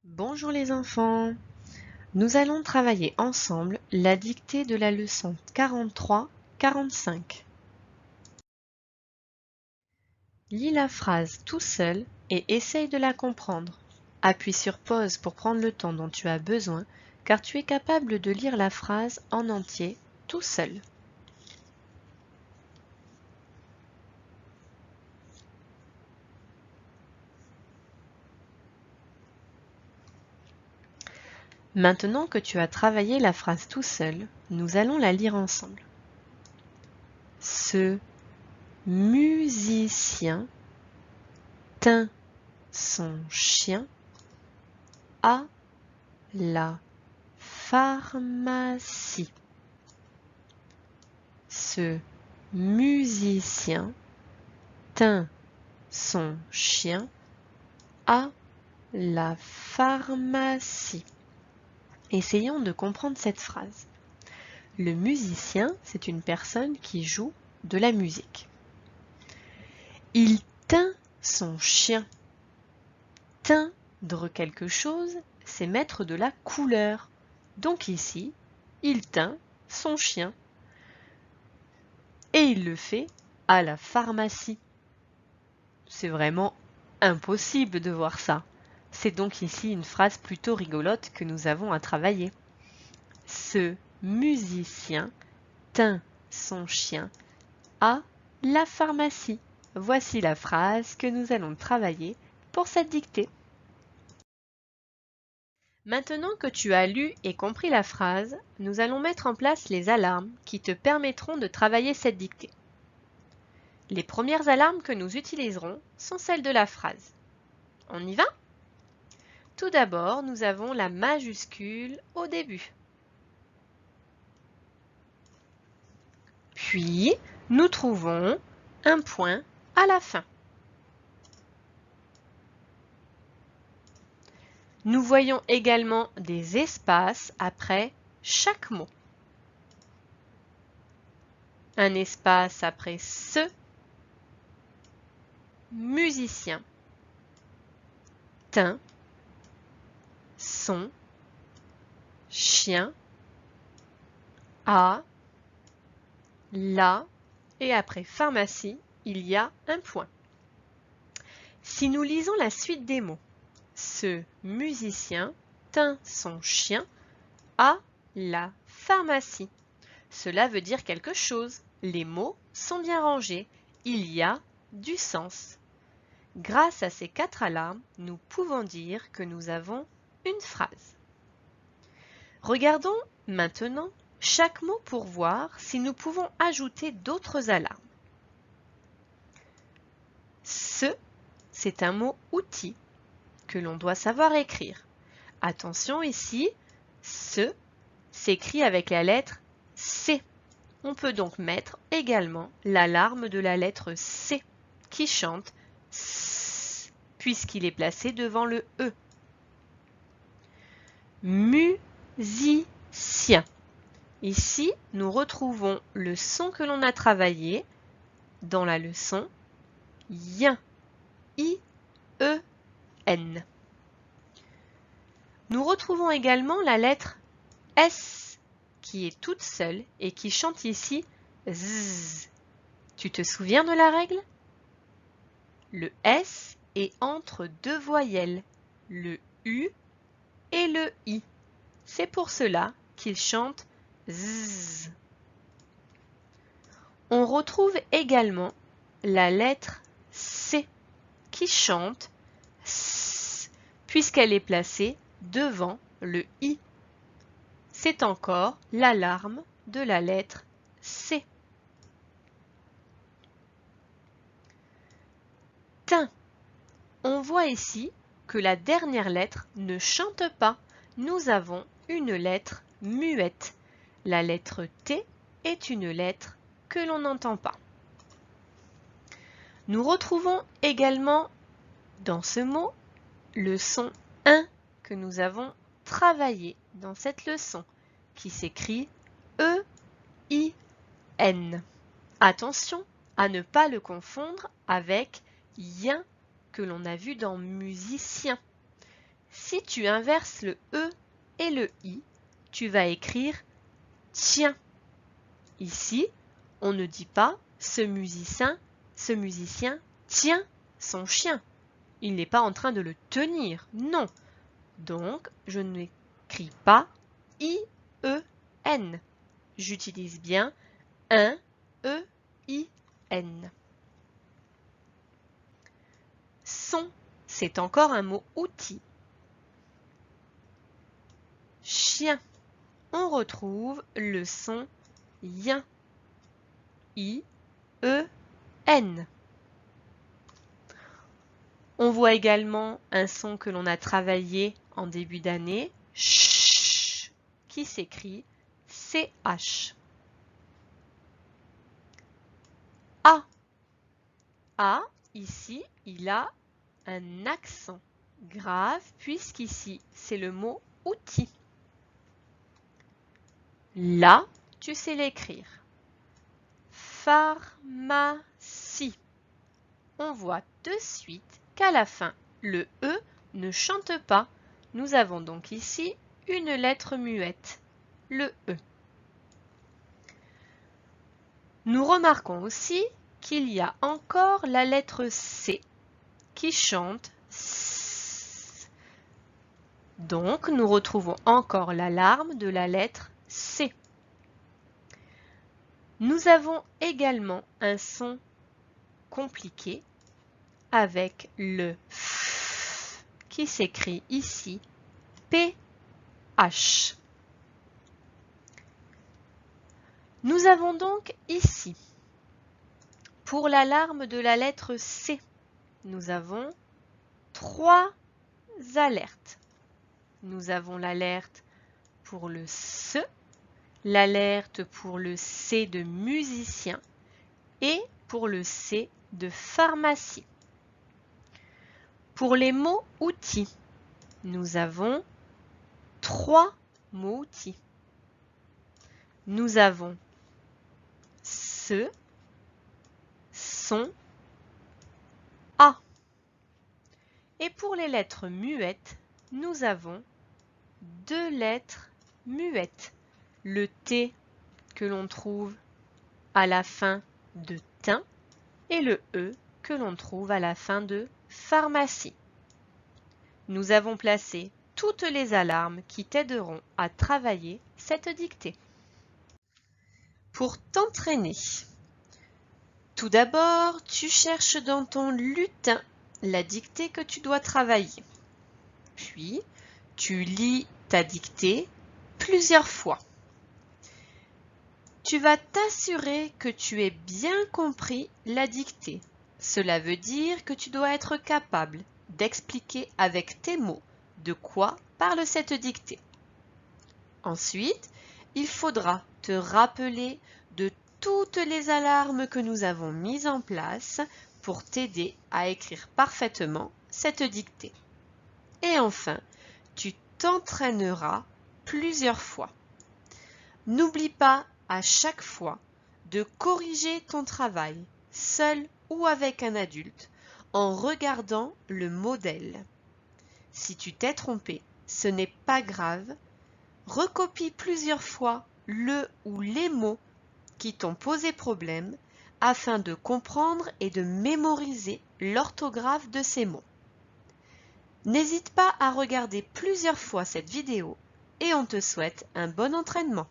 Bonjour les enfants, nous allons travailler ensemble la dictée de la leçon 43-45. Lis la phrase tout seul et essaye de la comprendre. Appuie sur pause pour prendre le temps dont tu as besoin car tu es capable de lire la phrase en entier tout seul. Maintenant que tu as travaillé la phrase tout seul, nous allons la lire ensemble. Ce musicien tint son chien à la pharmacie. Ce musicien tint son chien à la pharmacie. Essayons de comprendre cette phrase. Le musicien, c'est une personne qui joue de la musique. Il tint son chien. Teindre quelque chose, c'est mettre de la couleur. Donc ici, il tint son chien. Et il le fait à la pharmacie. C'est vraiment impossible de voir ça. C'est donc ici une phrase plutôt rigolote que nous avons à travailler. Ce musicien tint son chien à la pharmacie. Voici la phrase que nous allons travailler pour cette dictée. Maintenant que tu as lu et compris la phrase, nous allons mettre en place les alarmes qui te permettront de travailler cette dictée. Les premières alarmes que nous utiliserons sont celles de la phrase. On y va ? Tout d'abord, nous avons la majuscule au début. Puis, nous trouvons un point à la fin. Nous voyons également des espaces après chaque mot. Un espace après ce musicien tint son chien à la et après pharmacie, il y a un point. Si nous lisons la suite des mots, ce musicien tint son chien à la pharmacie. Cela veut dire quelque chose. Les mots sont bien rangés. Il y a du sens. Grâce à ces 4 alarmes, nous pouvons dire que nous avons une phrase. Regardons maintenant chaque mot pour voir si nous pouvons ajouter d'autres alarmes. Ce, c'est un mot outil que l'on doit savoir écrire. Attention ici, ce s'écrit avec la lettre C. On peut donc mettre également l'alarme de la lettre C qui chante S puisqu'il est placé devant le E. Musicien. Ici, nous retrouvons le son que l'on a travaillé dans la leçon yen, I-E-N. Nous retrouvons également la lettre S qui est toute seule et qui chante ici Z. Tu te souviens de la règle? Le S est entre deux voyelles, le U et le I. C'est pour cela qu'il chante Z. On retrouve également la lettre C qui chante S puisqu'elle est placée devant le I. C'est encore l'alarme de la lettre C. Tin. On voit ici que la dernière lettre ne chante pas. Nous avons une lettre muette. La lettre T est une lettre que l'on n'entend pas. Nous retrouvons également dans ce mot le son 1 que nous avons travaillé dans cette leçon qui s'écrit E-I-N. Attention à ne pas le confondre avec yen que l'on a vu dans musicien. Si tu inverses le E et le I, tu vas écrire tient. Ici, on ne dit pas ce musicien tient son chien. Il n'est pas en train de le tenir, non. Donc, je n'écris pas I-E-N. J'utilise bien un E-I-N. Son, c'est encore un mot outil. Chien, on retrouve le son yen. I-E-N. On voit également un son que l'on a travaillé en début d'année, ch, qui s'écrit CH. A. A, ici, il a un accent grave puisqu'ici, c'est le mot outil. Là, tu sais l'écrire. Pharmacie. On voit de suite qu'à la fin, le E ne chante pas. Nous avons donc ici une lettre muette, le E. Nous remarquons aussi qu'il y a encore la lettre C qui chante S. Donc, nous retrouvons encore l'alarme de la lettre C. Nous avons également un son compliqué avec le F qui s'écrit ici PH. Nous avons donc ici, pour l'alarme de la lettre C, nous avons 3 alertes. Nous avons l'alerte pour le S, l'alerte pour le C de musicien et pour le C de pharmacie. Pour les mots outils, nous avons 3 mots outils. Nous avons ce, son, a. Et pour les lettres muettes, nous avons 2 lettres muettes. Le T que l'on trouve à la fin de teint et le E que l'on trouve à la fin de pharmacie. Nous avons placé toutes les alarmes qui t'aideront à travailler cette dictée. Pour t'entraîner, tout d'abord, tu cherches dans ton lutin la dictée que tu dois travailler. Puis, tu lis ta dictée plusieurs fois. Tu vas t'assurer que tu aies bien compris la dictée. Cela veut dire que tu dois être capable d'expliquer avec tes mots de quoi parle cette dictée. Ensuite, il faudra te rappeler de toutes les alarmes que nous avons mises en place pour t'aider à écrire parfaitement cette dictée. Et enfin, tu t'entraîneras plusieurs fois. N'oublie pas à chaque fois de corriger ton travail, seul ou avec un adulte, en regardant le modèle. Si tu t'es trompé, ce n'est pas grave. Recopie plusieurs fois le ou les mots qui t'ont posé problème afin de comprendre et de mémoriser l'orthographe de ces mots. N'hésite pas à regarder plusieurs fois cette vidéo et on te souhaite un bon entraînement.